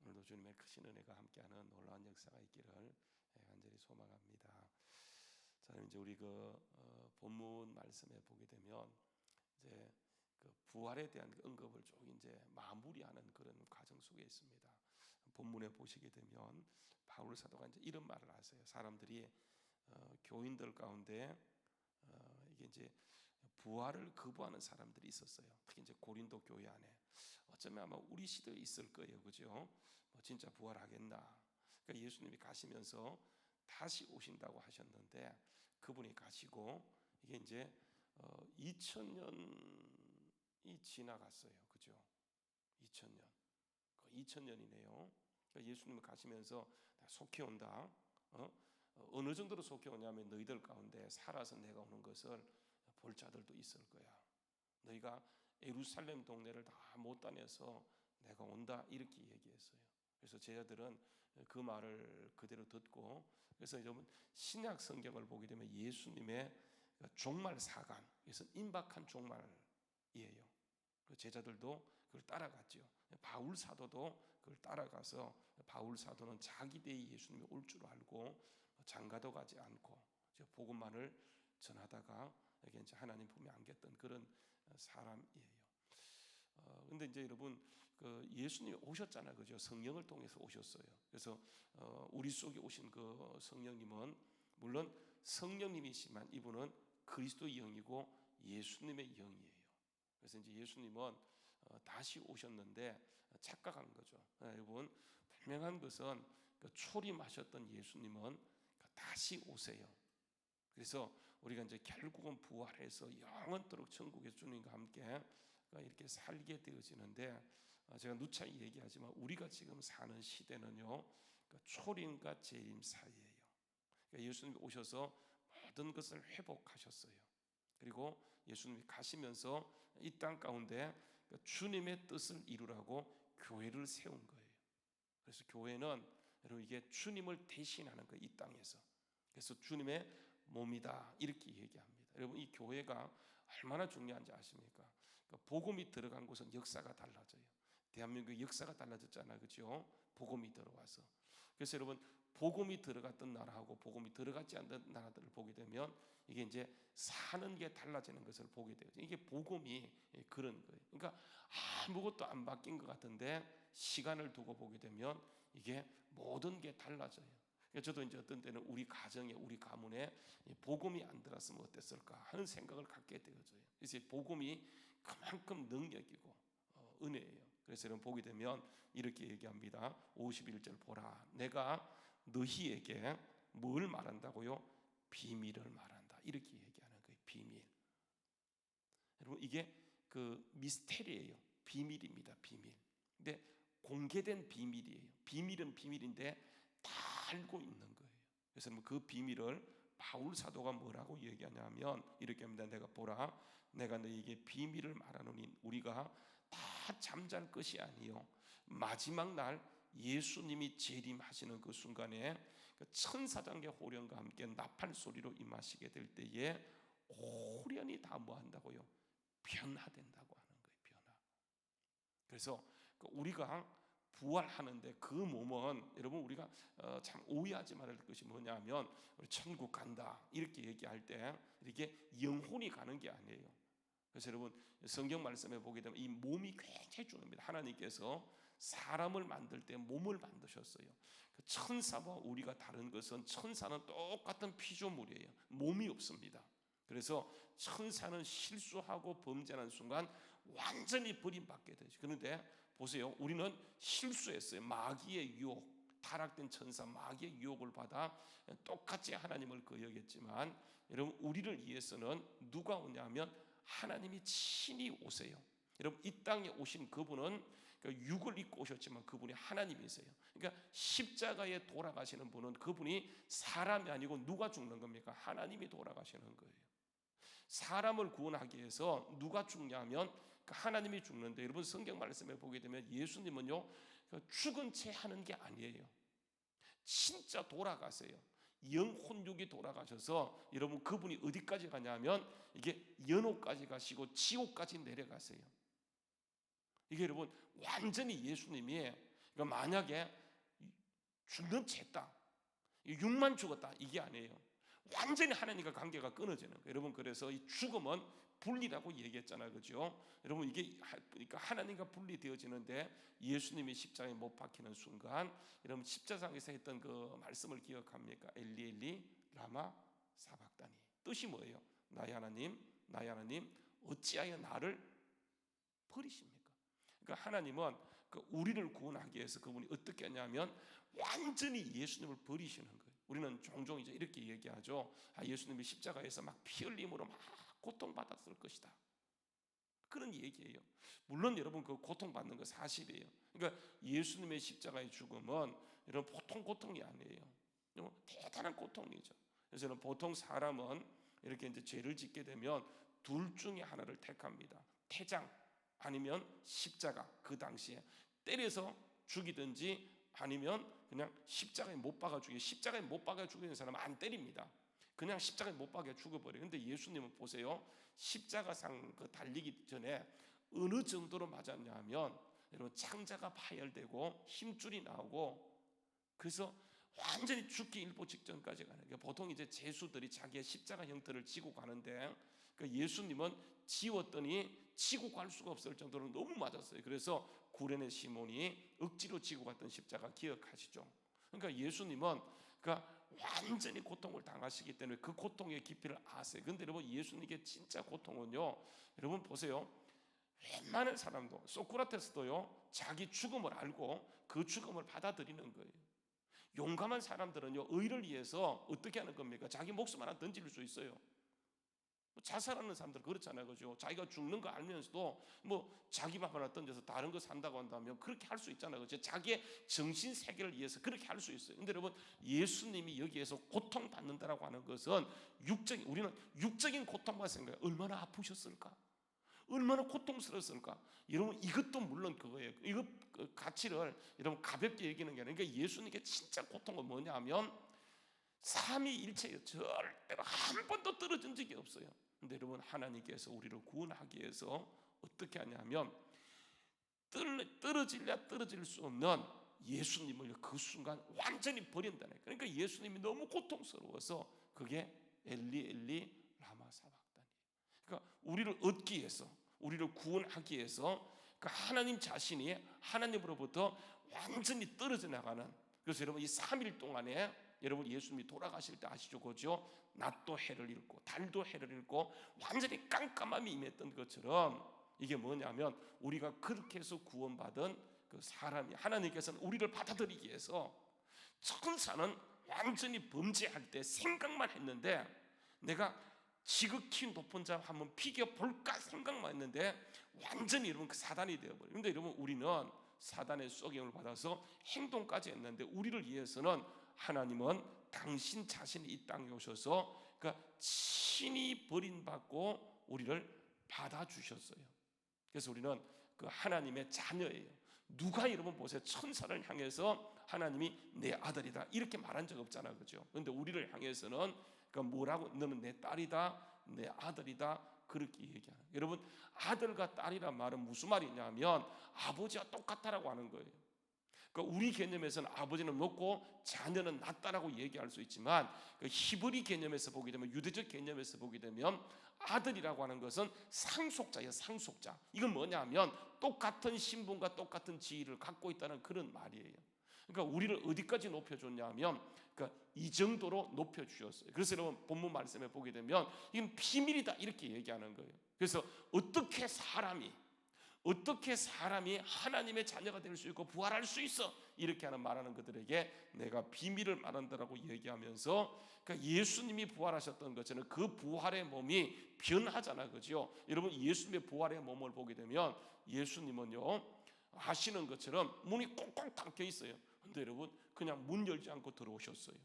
오늘도 주님의 크신 은혜가 함께하는 놀라운 역사가 있기를 간절히 소망합니다. 자, 이제 우리 본문 말씀에 보게 되면 이제 그 부활에 대한 언급을 쭉 이제 마무리하는 그런 과정 속에 있습니다. 본문에 보시게 되면 바울 사도가 이제 이런 말을 하세요. 사람들이 교인들 가운데 이게 이제 부활을 거부하는 사람들이 있었어요. 특히 이제 고린도 교회 안에 어쩌면 아마 우리 시대에 있을 거예요, 그죠? 뭐 진짜 부활하겠나? 그러니까 예수님이 가시면서 다시 오신다고 하셨는데 그분이 가시고 이게 이제 2000년이 지나갔어요, 그죠? 2000년, 2000년이네요. 그러니까 예수님이 가시면서 속히 온다. 어느 정도로 속히 오냐면 너희들 가운데 살아서 내가 오는 것을 볼 자들도 있을 거야. 너희가 예루살렘 동네를 다 못 다녀서 내가 온다 이렇게 얘기했어요. 그래서 제자들은 그 말을 그대로 듣고 그래서 여러분 신약 성경을 보게 되면 예수님의 종말 사관, 그래서 임박한 종말이에요. 그 제자들도 그걸 따라갔죠. 바울 사도도 그걸 따라가서 바울 사도는 자기 때에 예수님이 올 줄 알고 장가도 가지 않고 복음만을 전하다가 이게 이제 하나님 품에 안겼던 그런 사람이에요. 근데 이제 여러분 그 예수님이 오셨잖아요, 그죠? 성령을 통해서 오셨어요. 그래서 우리 속에 오신 그 성령님은 물론 성령님이시지만 이분은 그리스도의 영이고 예수님의 영이에요. 그래서 이제 예수님은 다시 오셨는데 착각한 거죠. 여러분 분명한 것은 그 초림하셨던 예수님은 다시 오세요. 그래서 우리가 이제 결국은 부활해서 영원토록 천국의 주님과 함께 이렇게 살게 되어지는데 제가 누차 얘기하지만 우리가 지금 사는 시대는요 초림과 재림 사이예요. 그러니까 예수님이 오셔서 모든 것을 회복하셨어요. 그리고 예수님이 가시면서 이 땅 가운데 주님의 뜻을 이루라고 교회를 세운 거예요. 그래서 교회는 여러분 이게 주님을 대신하는 거예요, 이 땅에서. 그래서 주님의 몸이다 이렇게 얘기합니다. 여러분 이 교회가 얼마나 중요한지 아십니까? 그러니까 복음이 들어간 곳은 역사가 달라져요. 대한민국의 역사가 달라졌잖아요, 그렇죠? 복음이 들어와서. 그래서 여러분 복음이 들어갔던 나라하고 복음이 들어갔지 않던 나라들을 보게 되면 이게 이제 사는 게 달라지는 것을 보게 돼요. 이게 복음이 그런 거예요. 그러니까 아무것도 안 바뀐 것 같은데 시간을 두고 보게 되면 이게 모든 게 달라져요. 저도 이제 어떤 때는 우리 가정에 우리 가문에 복음이 안 들었으면 어땠을까 하는 생각을 갖게 되어져요. 그래서 복음이 그만큼 능력이고 은혜예요. 그래서 여러분 보게 되면 이렇게 얘기합니다. 51절 보라, 내가 너희에게 뭘 말한다고요? 비밀을 말한다. 이렇게 얘기하는 거예요. 비밀. 여러분 이게 그 미스테리예요. 비밀입니다. 비밀. 근데 공개된 비밀이에요. 비밀은 비밀인데 다 알고 있는 거예요. 그래서 그 비밀을 바울 사도가 뭐라고 얘기하냐면 이렇게 합니다. 내가 보라, 내가 너희에게 비밀을 말하노니 우리가 다 잠잘 것이 아니요 마지막 날 예수님이 재림하시는 그 순간에 그 천사장의 호령과 함께 나팔 소리로 임하시게 될 때에 호련히 다 뭐 한다고요? 변화된다고 하는 거예요. 변화. 그래서 우리가 부활하는데 그 몸은 여러분 우리가 참 오해하지 말아야 될 것이 뭐냐면 우리 천국 간다 이렇게 얘기할 때 이렇게 영혼이 가는 게 아니에요. 그래서 여러분 성경 말씀에 보게 되면 이 몸이 굉장히 중요합니다. 하나님께서 사람을 만들 때 몸을 만드셨어요. 그 천사와 우리가 다른 것은 천사는 똑같은 피조물이에요. 몸이 없습니다. 그래서 천사는 실수하고 범죄하는 순간 완전히 버림받게 되죠. 그런데 보세요, 우리는 실수했어요. 마귀의 유혹, 타락된 천사 마귀의 유혹을 받아 똑같이 하나님을 거역했지만 여러분 우리를 위해서는 누가 오냐면 하나님이 친히 오세요. 여러분 이 땅에 오신 그분은 육을 입고 오셨지만 그분이 하나님이세요. 그러니까 십자가에 돌아가시는 분은 그분이 사람이 아니고 누가 죽는 겁니까? 하나님이 돌아가시는 거예요. 사람을 구원하기 위해서 누가 죽냐면 하나님이 죽는데 여러분 성경 말씀에 보게 되면 예수님은요 죽은 채 하는 게 아니에요. 진짜 돌아가세요. 영혼육이 돌아가셔서 여러분 그분이 어디까지 가냐면 이게 연옥까지 가시고 지옥까지 내려가세요. 이게 여러분 완전히 예수님이 그러니까 만약에 죽는 채다, 육만 죽었다, 이게 아니에요. 완전히 하나님과 관계가 끊어지는 거예요. 여러분, 그래서 이 죽음은 분리라고 얘기했잖아요, 그죠? 여러분, 이게 그러니까 하나님과 분리되어지는데 예수님이 십자가에 못 박히는 순간, 여러분 십자가에서 했던 그 말씀을 기억합니까? 엘리 엘리 라마 사박다니. 뜻이 뭐예요? 나의 하나님, 나의 하나님, 어찌하여 나를 버리십니까? 그러니까 하나님은 그 우리를 구원하기 위해서 그분이 어떻게 하냐면 완전히 예수님을 버리시는 거예요. 우리는 종종 이제 이렇게 얘기하죠. 예수님이 십자가에서 막 피 흘림으로 막 고통받았을 것이다, 그런 얘기예요. 물론 여러분, 그 고통받는 거 사실이에요. 그러니까 예수님의 십자가의 죽음은 여러분 보통 고통이 아니에요. 대단한 고통이죠. 그래서 보통 사람은 이렇게 이제 죄를 짓게 되면 둘 중에 하나를 택합니다. 태장 아니면 십자가. 그 당시에 때려서 죽이든지 아니면 그냥 십자가에 못 박아 죽이. 십자가에 못 박아 죽이는 사람은 안 때립니다. 그냥 십자가에 못 박아 죽어버려요. 근데 예수님은 보세요, 십자가상 그 달리기 전에 어느 정도로 맞았냐면 여러분, 창자가 파열되고 힘줄이 나오고, 그래서 완전히 죽기 일보 직전까지 가는 거예요. 보통 이제 제수들이 자기의 십자가 형태를 지고 가는데, 그러니까 예수님은 지웠더니 지고 갈 수가 없을 정도로 너무 맞았어요. 그래서 구레네 시몬이 억지로 지고 갔던 십자가 기억하시죠? 그러니까 예수님은 그러니까 완전히 고통을 당하시기 때문에 그 고통의 깊이를 아세요. 그런데 여러분, 예수님께 진짜 고통은요, 여러분 보세요, 웬만한 사람도, 소크라테스도요, 자기 죽음을 알고 그 죽음을 받아들이는 거예요. 용감한 사람들은요, 의를 위해서 어떻게 하는 겁니까? 자기 목숨 하나 던질 수 있어요. 자살하는 사람들 그렇잖아요, 그죠? 자기가 죽는 거 알면서도 뭐 자기 밥 하나 던져서 다른 거 산다고 한다면 그렇게 할 수 있잖아요, 그죠? 자기의 정신 세계를 위해서 그렇게 할 수 있어요. 근데 여러분, 예수님이 여기에서 고통 받는다라고 하는 것은 우리는 육적인 고통만 생각해요. 얼마나 아프셨을까? 얼마나 고통스러웠을까? 여러분, 이것도 물론 그거예요. 이거 가치를 여러분 가볍게 얘기하는 게 아니라, 그러니까 예수님께 진짜 고통은 뭐냐면 삼위일체예요. 절대로 한 번도 떨어진 적이 없어요. 근데 여러분, 하나님께서 우리를 구원하기 위해서 어떻게 하냐면 떨어질래 떨어질 수 없는 예수님을 그 순간 완전히 버린다는 거예요. 그러니까 예수님이 너무 고통스러워서 그게 엘리 엘리 라마 사박다니. 그러니까 우리를 얻기 위해서, 우리를 구원하기 위해서 그 하나님 자신이 하나님으로부터 완전히 떨어져 나가는. 그래서 여러분, 이 3일 동안에 여러분, 예수님이 돌아가실 때 아시죠, 그죠? 낮도 해를 잃고 달도 해를 잃고 완전히 깜깜함이 임했던 것처럼, 이게 뭐냐면 우리가 그렇게 해서 구원받은 그 사람이, 하나님께서는 우리를 받아들이기 위해서, 천사는 완전히 범죄할 때 생각만 했는데 내가 지극히 높은 자 한번 비교볼까 생각만 했는데 완전히 여러분 그 사단이 되어버려요. 근데 여러분, 우리는 사단의 속임을 받아서 행동까지 했는데, 우리를 위해서는 하나님은 당신 자신이 이 땅에 오셔서 그러니까 친히 버림받고 우리를 받아주셨어요. 그래서 우리는 그 하나님의 자녀예요. 누가 여러분 보세요, 천사를 향해서 하나님이 내 아들이다 이렇게 말한 적 없잖아, 그죠? 그런데 우리를 향해서는 그러니까 뭐라고, 너는 내 딸이다, 내 아들이다, 그렇게 얘기하는. 여러분, 아들과 딸이란 말은 무슨 말이냐면 아버지와 똑같다라고 하는 거예요. 그러니까 우리 개념에서는 아버지는 높고 자녀는 낮다라고 얘기할 수 있지만, 그 히브리 개념에서 보게 되면, 유대적 개념에서 보게 되면 아들이라고 하는 것은 상속자예요, 상속자. 이건 뭐냐면 똑같은 신분과 똑같은 지위를 갖고 있다는 그런 말이에요. 그러니까 우리를 어디까지 높여줬냐면 그러니까 이 정도로 높여주셨어요. 그래서 여러분, 본문 말씀에 보게 되면 이건 비밀이다 이렇게 얘기하는 거예요. 그래서 어떻게 사람이 하나님의 자녀가 될 수 있고 부활할 수 있어, 이렇게 하는 말하는 그들에게 내가 비밀을 말한다라고 얘기하면서, 그러니까 예수님이 부활하셨던 것처럼 그 부활의 몸이 변하잖아요, 그죠? 여러분, 예수님의 부활의 몸을 보게 되면 예수님은요, 아시는 것처럼 문이 꽁꽁 닫혀 있어요. 근데 여러분, 그냥 문 열지 않고 들어오셨어요.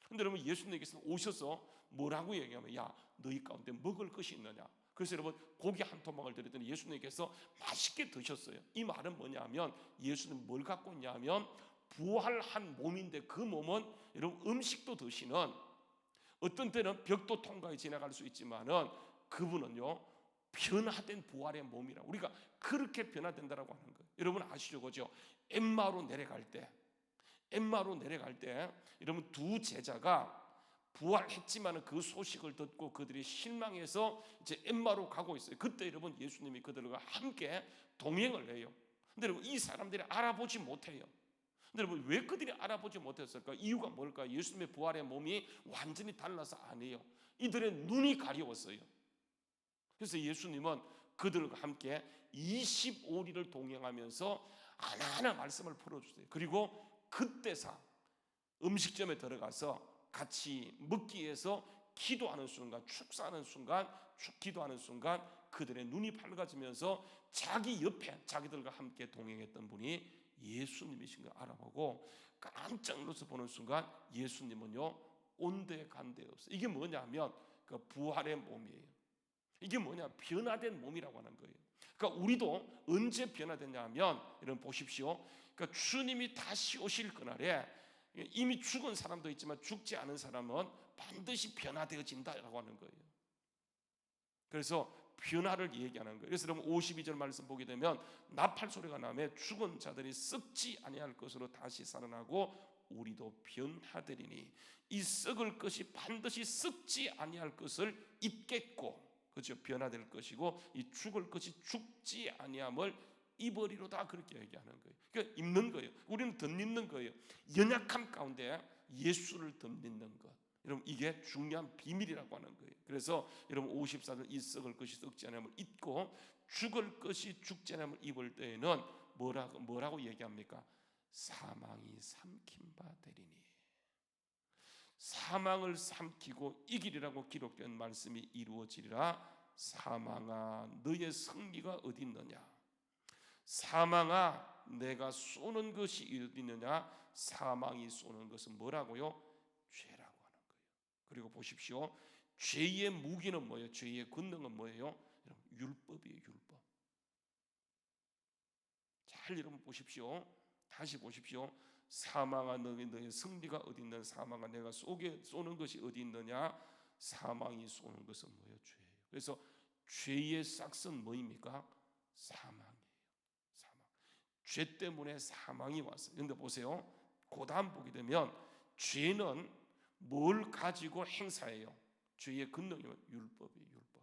근데 여러분, 예수님께서 오셔서 뭐라고 얘기하면, 야, 너희 가운데 먹을 것이 있느냐? 그래서 여러분, 고기 한 토막을 드렸더니 예수님께서 맛있게 드셨어요. 이 말은 뭐냐면 예수님 뭘 갖고 있냐면 부활한 몸인데, 그 몸은 여러분 음식도 드시는, 어떤 때는 벽도 통과해 지나갈 수 있지만은 그분은요 변화된 부활의 몸이라, 우리가 그렇게 변화된다라고 하는 거예요. 여러분 아시죠, 그죠? 엠마로 내려갈 때 여러분 두 제자가 부활했지만 그 소식을 듣고 그들이 실망해서 이제 엠마로 가고 있어요. 그때 여러분 예수님이 그들과 함께 동행을 해요. 근데 여러분 이 사람들이 알아보지 못해요. 근데 여러분 왜 그들이 알아보지 못했을까? 이유가 뭘까? 예수님의 부활의 몸이 완전히 달라서 아니에요. 이들의 눈이 가려웠어요. 그래서 예수님은 그들과 함께 25리를 동행하면서 하나하나 말씀을 풀어주세요. 그리고 그때서 음식점에 들어가서 같이 먹기 위해서 기도하는 순간, 축사하는 순간, 기도하는 순간 그들의 눈이 밝아지면서 자기 옆에 자기들과 함께 동행했던 분이 예수님이신 걸 알아보고 깜짝 놀라서 보는 순간 예수님은요 온데 간데 없어요. 이게 뭐냐면 그 부활의 몸이에요. 이게 뭐냐? 변화된 몸이라고 하는 거예요. 그러니까 우리도 언제 변화됐냐면 여러분 보십시오. 그러니까 주님이 다시 오실 그날에 이미 죽은 사람도 있지만 죽지 않은 사람은 반드시 변화되어진다라고 하는 거예요. 그래서 변화를 얘기하는 거예요. 그래서 여러분 52절 말씀 보게 되면 나팔 소리가 나며 죽은 자들이 썩지 아니할 것으로 다시 살아나고 우리도 변화되리니 이 썩을 것이 반드시 썩지 아니할 것을 입겠고, 그렇죠? 변화될 것이고 이 죽을 것이 죽지 아니함을 입으리로다, 그렇게 얘기하는 거예요. 그러니까 입는 거예요. 우리는 덧입는 거예요. 연약함 가운데 예수를 덧입는 것. 여러분 이게 중요한 비밀이라고 하는 거예요. 그래서 여러분 54절 이 썩을 것이 썩지 않음을 입고 죽을 것이 죽지 않음을 입을 때에는 뭐라고 얘기합니까? 사망이 삼킨 바 되리니. 사망을 삼키고 이기리라고 기록된 말씀이 이루어지리라. 사망아 너의 승리가 어디 있느냐? 사망아 내가 쏘는 것이 어디 있느냐? 사망이 쏘는 것은 뭐라고요? 죄라고 하는 거예요. 그리고 보십시오. 죄의 무기는 뭐예요? 죄의 권능은 뭐예요? 율법이에요. 율법. 잘 여러분 보십시오. 다시 보십시오. 사망아 너의 승리가 어디 있느냐? 사망아 내가 쏘는 것이 어디 있느냐? 사망이 쏘는 것은 뭐예요? 죄예요. 그래서 죄의 싹은 뭐입니까? 사망이에요. 사망. 죄 때문에 사망이 왔어요. 그런데 보세요. 그 다음 보게 되면 죄는 뭘 가지고 행사해요? 죄의 근능이면 율법이에요. 율법.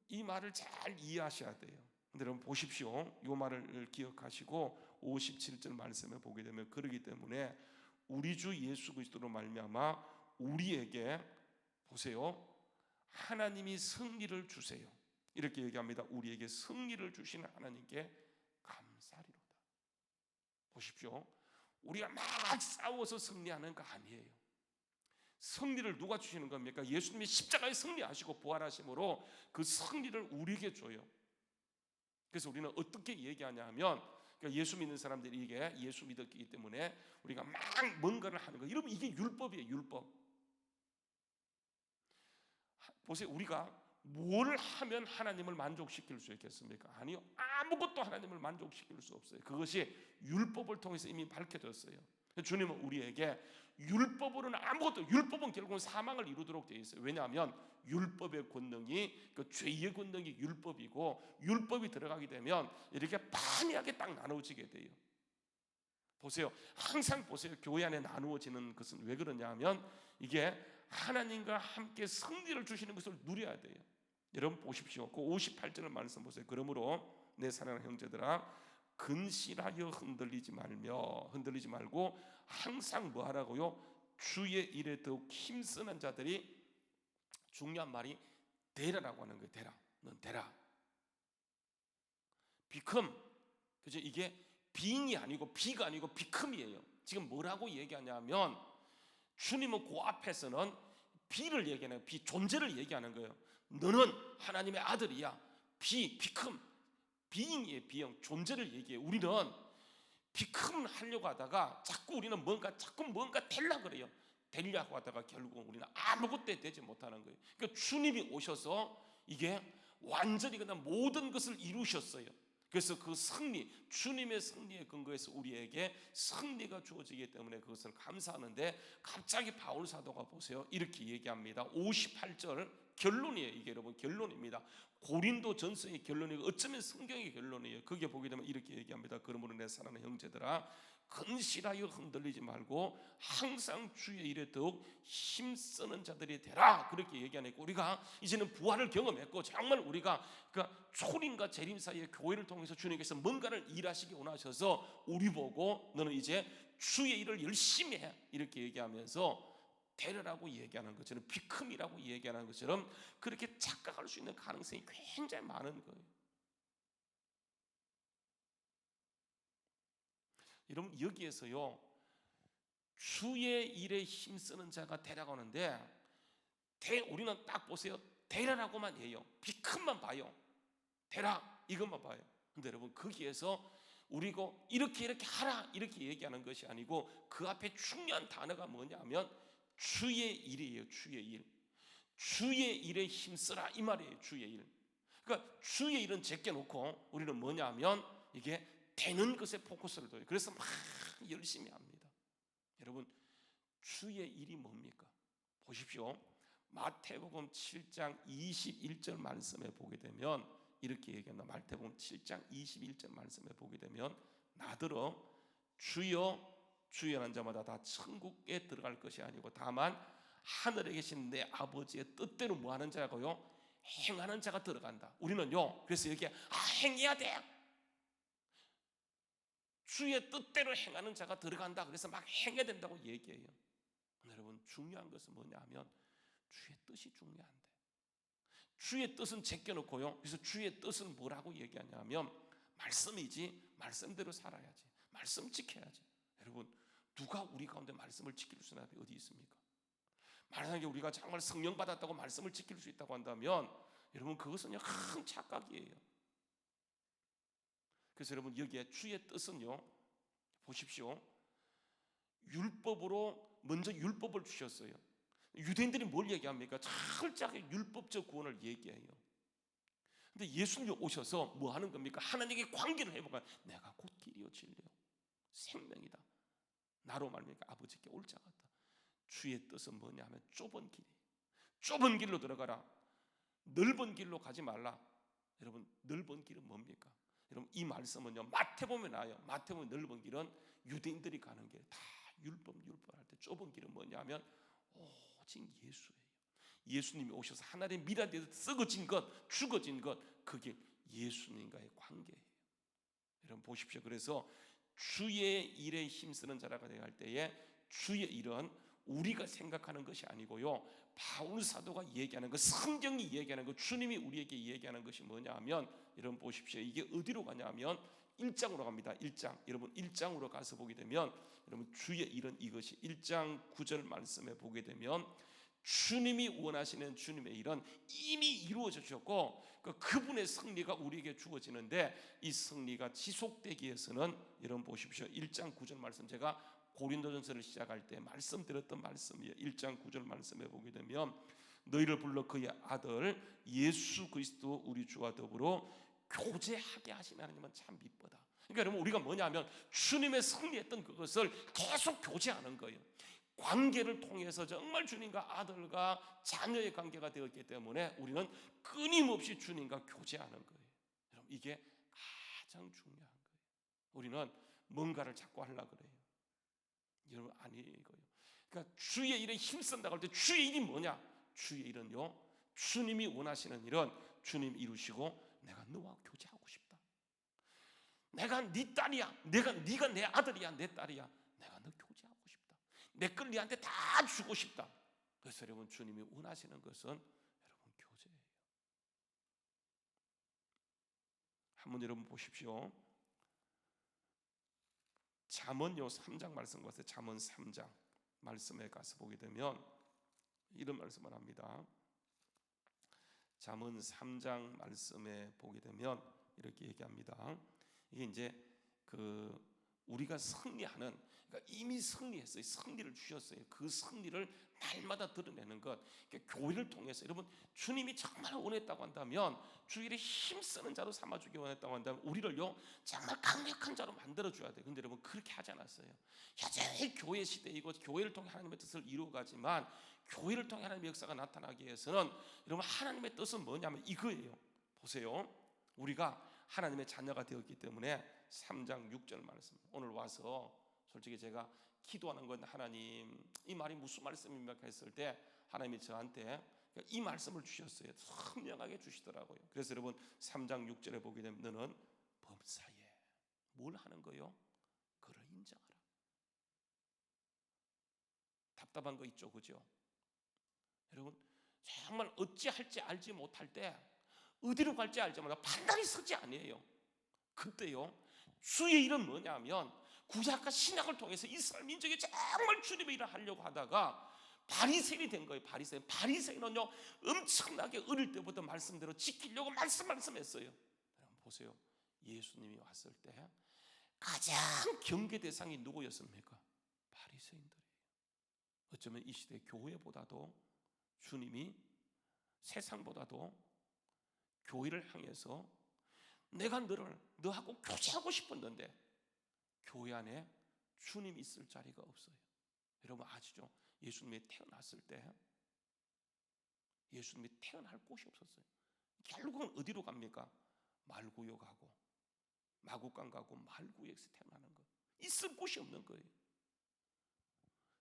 이 말을 잘 이해하셔야 돼요. 근데 여러분 보십시오. 이 말을 기억하시고 57절 말씀을 보게 되면 그러기 때문에 우리 주 예수 그리스도로 말미암아 우리에게 보세요. 하나님이 승리를 주세요. 이렇게 얘기합니다. 우리에게 승리를 주시는 하나님께 감사리로다. 보십시오. 우리가 막 싸워서 승리하는 거 아니에요. 승리를 누가 주시는 겁니까? 예수님이 십자가에 승리하시고 부활하심으로 그 승리를 우리에게 줘요. 그래서 우리는 어떻게 얘기하냐 하면 그러니까 예수 믿는 사람들이 이게 예수 믿었기 때문에 우리가 막 뭔가를 하는 거예요. 여러분 이게 율법이에요. 율법. 보세요. 우리가 뭘 하면 하나님을 만족시킬 수 있겠습니까? 아니요. 아무것도 하나님을 만족시킬 수 없어요. 그것이 율법을 통해서 이미 밝혀졌어요. 주님은 우리에게 율법으로는 아무것도, 율법은 결국은 사망을 이루도록 되어 있어요. 왜냐하면 율법의 권능이 그 죄의 권능이 율법이고 율법이 들어가게 되면 이렇게 판이하게 딱 나누어지게 돼요. 보세요. 항상 보세요. 교회 안에 나누어지는 것은 왜 그러냐 하면 이게 하나님과 함께 승리를 주시는 것을 누려야 돼요. 여러분 보십시오. 그 58절 말씀 보세요. 그러므로 내 사랑하는 형제들아 근실하여 흔들리지 말고 항상 뭐 하라고요? 주의 일에 더욱 힘쓰는 자들이, 중요한 말이 되라라고 하는 거예요. 되라. 넌 되라. become. 그죠? 이게 being이 아니고 be가 아니고 become이에요. 지금 뭐라고 얘기하냐면 주님은 그 앞에서는 be를 얘기하는, be, 존재를 얘기하는 거예요. 너는 하나님의 아들이야. become. being이에요. being. 존재를 얘기해요. 우리는 become 하려고 하다가 자꾸 우리는 뭔가 되려고 그래요. 되려고 하다가 결국은 우리는 아무것도 되지 못하는 거예요. 그러니까 주님이 오셔서 이게 완전히 그냥 모든 것을 이루셨어요. 그래서 그 승리, 주님의 승리에 근거해서 우리에게 승리가 주어지기 때문에 그것을 감사하는데 갑자기 바울 사도가 보세요. 이렇게 얘기합니다. 58절 결론이에요. 이게 여러분 결론입니다. 고린도 전서의 결론이고 어쩌면 성경의 결론이에요. 거기에 보게 되면 이렇게 얘기합니다. 그러므로 내 사랑하는 형제들아, 근실하여 흔들리지 말고 항상 주의 일에 더욱 힘쓰는 자들이 되라, 그렇게 얘기하니까 우리가 이제는 부활을 경험했고 정말 우리가 초림과 재림 사이의 교회를 통해서 주님께서 뭔가를 일하시기 원하셔서 우리 보고 너는 이제 주의 일을 열심히 해, 이렇게 얘기하면서 되려라고 얘기하는 것처럼, 비큼이라고 얘기하는 것처럼 그렇게 착각할 수 있는 가능성이 굉장히 많은 거예요. 여러분, 여기에서요, 주의 일에 힘쓰는 자가 되라고 하는데, 우리는 딱 보세요. 되라라고만 해요. 비큼만 봐요. 되라, 이것만 봐요. 근데 여러분, 거기에서 우리가 이렇게 하라, 이렇게 얘기하는 것이 아니고 그 앞에 중요한 단어가 뭐냐면 주의 일이에요. 주의 일. 주의 일에 힘쓰라, 이 말이에요. 주의 일. 그러니까 주의 일은 제껴놓고 우리는 뭐냐면 이게 되는 것에 포커스를 둬요. 그래서 막 열심히 합니다. 여러분, 주의 일이 뭡니까? 보십시오. 마태복음 7장 21절 말씀에 보게 되면 이렇게 얘기합니다. 마태복음 7장 21절 말씀에 보게 되면 나더러 주여 주여 하는 자마다 다 천국에 들어갈 것이 아니고 다만 하늘에 계신 내 아버지의 뜻대로 뭐하는 자고요? 행하는 자가 들어간다. 우리는요, 그래서 여기에 행해야 돼, 주의 뜻대로 행하는 자가 들어간다, 그래서 막 행해야 된다고 얘기해요. 여러분, 중요한 것은 뭐냐면 주의 뜻이 중요한데, 주의 뜻은 제껴놓고요, 그래서 주의 뜻은 뭐라고 얘기하냐면 말씀이지, 말씀대로 살아야지, 말씀 지켜야지. 여러분, 누가 우리 가운데 말씀을 지킬 수 있는 사람이 어디 있습니까? 만약에 우리가 정말 성령 받았다고 말씀을 지킬 수 있다고 한다면 여러분, 그것은요 큰 착각이에요. 그래서 여러분, 여기에 주의 뜻은요, 보십시오. 율법으로 먼저 율법을 주셨어요. 유대인들이 뭘 얘기합니까? 철저하게 율법적 구원을 얘기해요. 근데 예수님이 오셔서 뭐 하는 겁니까? 하나님께 관계를 회복한, 내가 곧 길이요 진리요 생명이다, 나로 말미암아 아버지께 올 자 같다. 주의 뜻은 뭐냐 하면 좁은 길이에요. 좁은 길로 들어가라, 넓은 길로 가지 말라. 여러분, 넓은 길은 뭡니까? 여러분, 이 말씀은요 마태복음에 나와요. 마태복음 넓은 길은 유대인들이 가는 길, 다 율법할 때 좁은 길은 뭐냐면 오직 예수예요. 예수님이 오셔서 하나님의 미라에서 썩어진 것, 죽어진 것, 그게 예수님과의 관계예요. 여러분 보십시오. 그래서 주의 일에 힘쓰는 자라가 되어 갈 때에 주의 일은 우리가 생각하는 것이 아니고요, 바울 사도가 얘기하는 것, 성경이 얘기하는 것, 주님이 우리에게 얘기하는 것이 뭐냐 하면, 여러분 보십시오. 이게 어디로 가냐면 1장으로 갑니다. 1장. 여러분 1장으로 가서 보게 되면 여러분 주의 일은 이것이 1장 9절 말씀에 보게 되면 주님이 원하시는 주님의 일은 이미 이루어졌고 그분의 승리가 우리에게 주어지는데, 이 승리가 지속되기 위해서는 여러분 보십시오. 1장 9절 말씀, 제가 고린도전서를 시작할 때 말씀드렸던 말씀이에요. 1장 9절 말씀에 보게 되면 너희를 불러 그의 아들 예수 그리스도 우리 주와 더불어 교제하게 하신 하나님은 참 미쁘다. 그러니까 여러분, 우리가 뭐냐면 주님의 승리했던 그것을 계속 교제하는 거예요. 관계를 통해서 정말 주님과 아들과 자녀의 관계가 되었기 때문에 우리는 끊임없이 주님과 교제하는 거예요. 여러분, 이게 가장 중요한 거예요. 우리는 뭔가를 자꾸 하려고 그래요. 여러분, 아니에요. 그러니까 주의 일에 힘쓴다고 할 때 주의 일이 뭐냐? 주의 일은요, 주님이 원하시는 일은 주님 이루시고 내가 너와 교제하고 싶다. 내가 네 딸이야. 네가 내 아들이야, 내 딸이야. 내가 너 교제하고 싶다. 내 걸 네한테 다 주고 싶다. 그래서 여러분, 주님이 원하시는 것은 여러분 교제예요. 한번 여러분 보십시오. 잠언요 3장 말씀 보세요. 잠언 3장 말씀에 가서 보게 되면 이런 말씀을 합니다. 잠언 3장 말씀에 보게 되면 이렇게 얘기합니다. 이게 이제 우리가 승리하는, 그러니까 이미 승리했어요. 승리를 주셨어요. 그 승리를 날마다 드러내는 것, 그러니까 교회를 통해서. 여러분, 주님이 정말 원했다고 한다면, 주일에 힘쓰는 자로 삼아주기 원했다고 한다면 우리를요 정말 강력한 자로 만들어줘야 돼요. 근데 여러분, 그렇게 하지 않았어요. 여전히 교회 시대이고 교회를 통해 하나님의 뜻을 이루어가지만 교회를 통해 하나님의 역사가 나타나기 위해서는 여러분 하나님의 뜻은 뭐냐면 이거예요. 보세요. 우리가 하나님의 자녀가 되었기 때문에 3장 6절 말씀, 오늘 와서 솔직히 제가 기도하는 건 하나님 이 말이 무슨 말씀입니까 했을 때 하나님이 저한테 이 말씀을 주셨어요. 선명하게 주시더라고요. 그래서 여러분 3장 6절에 보게 되면 너는 범사에 뭘 하는 거요? 그를 인정하라. 답답한 거 있죠, 그죠? 여러분 정말 어찌할지 알지 못할 때 어디로 갈지 알지 못하고 판단이 서지 아니에요. 그때요 주의 일은 뭐냐면 구약과 신약을 통해서 이스라엘 민족이 정말 주님의 일을 하려고 하다가 바리새인이 된 거예요. 바리새인은요 엄청나게 어릴 때부터 말씀대로 지키려고 말씀했어요. 여러분 보세요. 예수님이 왔을 때 가장 경계 대상이 누구였습니까? 바리새인들이에요. 어쩌면 이 시대 교회보다도 주님이 세상보다도 교회를 향해서 내가 너하고 교제하고 싶었는데 교회 안에 주님이 있을 자리가 없어요. 여러분 아시죠? 예수님이 태어났을 때 예수님이 태어날 곳이 없었어요. 결국은 어디로 갑니까? 말구역 가고 마구간 가고 말구역에서 태어나는 거. 있을 곳이 없는 거예요.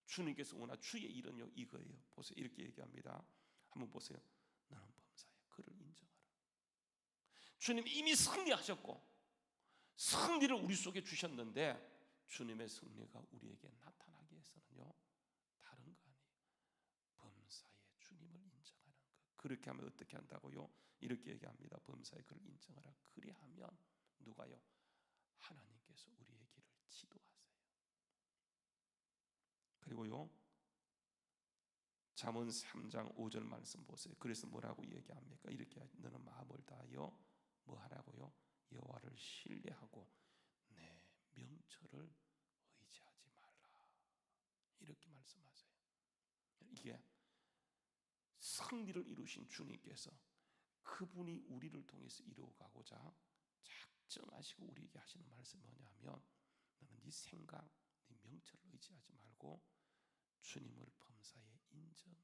주님께서 원하 주의 일은요 이거예요. 보세요. 이렇게 얘기합니다. 한번 보세요. 나는 범사에 그를 인정하라. 주님 이미 승리하셨고 승리를 우리 속에 주셨는데 주님의 승리가 우리에게 나타나기 위해서는요 다른 거 아니에요. 범사에 주님을 인정하는 것. 그렇게 하면 어떻게 한다고요? 이렇게 얘기합니다. 범사에 그를 인정하라. 그리하면 누가요? 하나님께서 우리의 길을 지도하세요. 그리고요 잠언 3장 5절 말씀 보세요. 그래서 뭐라고 얘기합니까? 이렇게 너는 마음을 다하여 뭐 하라고요? 여호와를 신뢰하고 내 명철을 의지하지 말라. 이렇게 말씀하세요. 이게 승리를 이루신 주님께서 그분이 우리를 통해서 이루어가고자 작정하시고 우리에게 하시는 말씀이 뭐냐면 너는 네 생각, 네 명철을 의지하지 말고 주님을 범사에 인정해.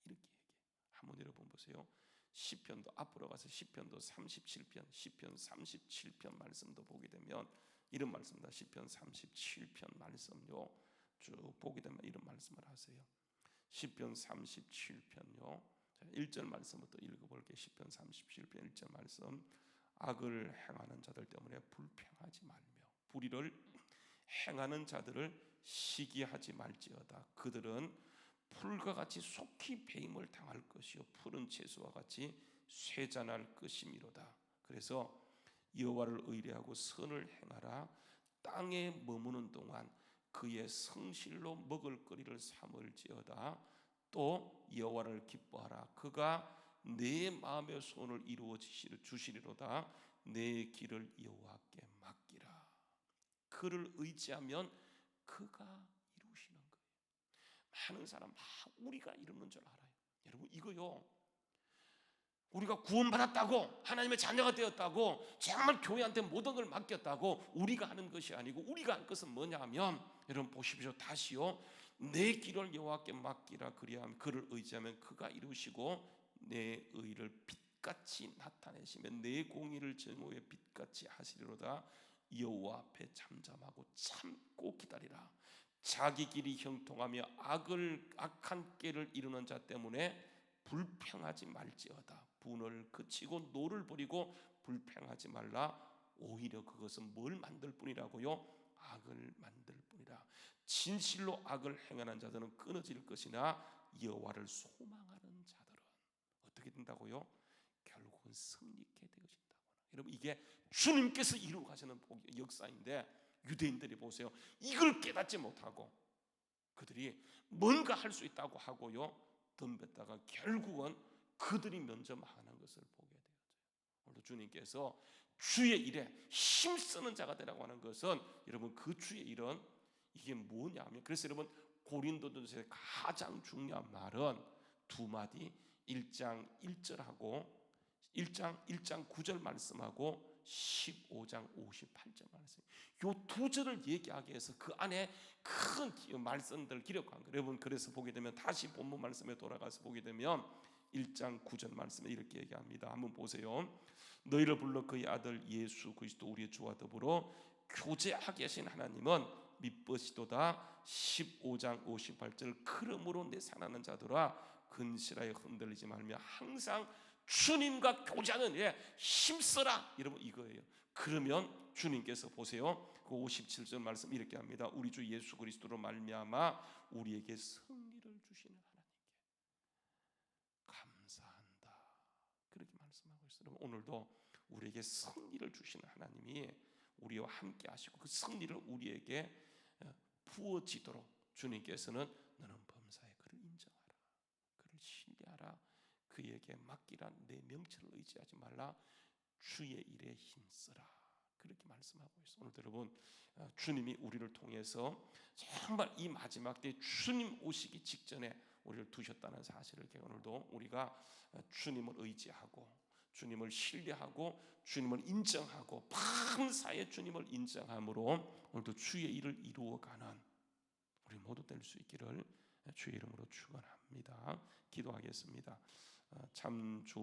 이렇게 얘기해요. 한번 여러분 보세요. 시편도 앞으로 가서 시편도 37편, 시편 37편 말씀도 보게 되면 이런 말씀입니다. 시편 37편 말씀요 쭉 보게 되면 이런 말씀을 하세요. 시편 37편요 1절 말씀부터 읽어볼게요. 시편 37편 1절 말씀. 악을 행하는 자들 때문에 불평하지 말며 불의를 행하는 자들을 시기하지 말지어다. 그들은 풀과 같이 속히 배임을 당할 것이요 푸른 채소와 같이 쇠잔할 것이미로다. 그래서 여호와를 의뢰하고 선을 행하라. 땅에 머무는 동안 그의 성실로 먹을 거리를 삼을지어다. 또 여호와를 기뻐하라. 그가 내 마음의 소원을 이루어 주시리로다. 내 길을 여호와께 맡기라. 그를 의지하면 그가 이루시는 거예요. 많은 사람 다 우리가 이루는 줄 알아요. 여러분 이거요 우리가 구원받았다고 하나님의 자녀가 되었다고 정말 교회한테 모든 걸 맡겼다고 우리가 하는 것이 아니고 우리가 할 것은 뭐냐면 여러분 보십시오. 다시요 내 길을 여호와께 맡기라. 그리하면 그를 의지하면 그가 이루시고 내 의를 빛같이 나타내시며 내 공의를 정오의 빛같이 하시리로다. 여호와 앞에 잠잠하고 참고 기다리라. 자기 길이 형통하며 악한 길을 이루는 자 때문에 불평하지 말지어다. 분을 그치고 노를 버리고 불평하지 말라. 오히려 그것은 뭘 만들 뿐이라고요? 악을 만들 뿐이라. 진실로 악을 행하는 자들은 끊어질 것이나 여호와를 소망하는 자들은 어떻게 된다고요? 결국은 승리케 되어진다고. 여러분 이게 주님께서 이루어 가시는 역사인데 유대인들이 보세요. 이걸 깨닫지 못하고 그들이 뭔가 할 수 있다고 하고요 덤볐다가 결국은 그들이 먼저 망하는 것을 보게 되었죠. 오늘 주님께서 주의 일에 힘쓰는 자가 되라고 하는 것은 여러분 그 주의 일은 이게 뭐냐면 그래서 여러분 고린도전서의 가장 중요한 말은 두 마디 1장 1절하고 1장 9절 말씀하고 15장 58절 말씀. 요 두 절을 얘기하기 위해서 그 안에 큰 말씀들 기록한 거예요. 여러분 그래서 보게 되면 다시 본문 말씀에 돌아가서 보게 되면 1장 9절 말씀에 이렇게 얘기합니다. 한번 보세요. 너희를 불러 그의 아들 예수 그리스도 우리의 주와 더불어 교제하게 하신 하나님은 미쁘시도다. 15장 58절 그러므로 내 사랑하는 자들아 근실하여 흔들리지 말며 항상 주님과 교제하는 일에 힘써라. 여러분 이거예요. 그러면 주님께서 보세요. 그 57절 말씀 이렇게 합니다. 우리 주 예수 그리스도로 말미암아 우리에게 승리를 주시는 하나님께 감사한다. 그렇게 말씀하고 있어요. 오늘도 우리에게 승리를 주시는 하나님이 우리와 함께 하시고 그 승리를 우리에게 부어지도록 주님께서는 너는 범사에 그를 인정하라. 그를 신뢰하라. 그에게 맡기라. 내 명철을 의지하지 말라. 주의 일에 힘쓰라. 그렇게 말씀하고 있어요. 오늘 여러분 주님이 우리를 통해서 정말 이 마지막 때 주님 오시기 직전에 우리를 두셨다는 사실을 오늘도 우리가 주님을 의지하고 주님을 신뢰하고 주님을 인정하고 밤사이 주님을 인정함으로 오늘도 주의 일을 이루어가는 우리 모두 될 수 있기를 주의 이름으로 축원합니다. 기도하겠습니다. 참 좋은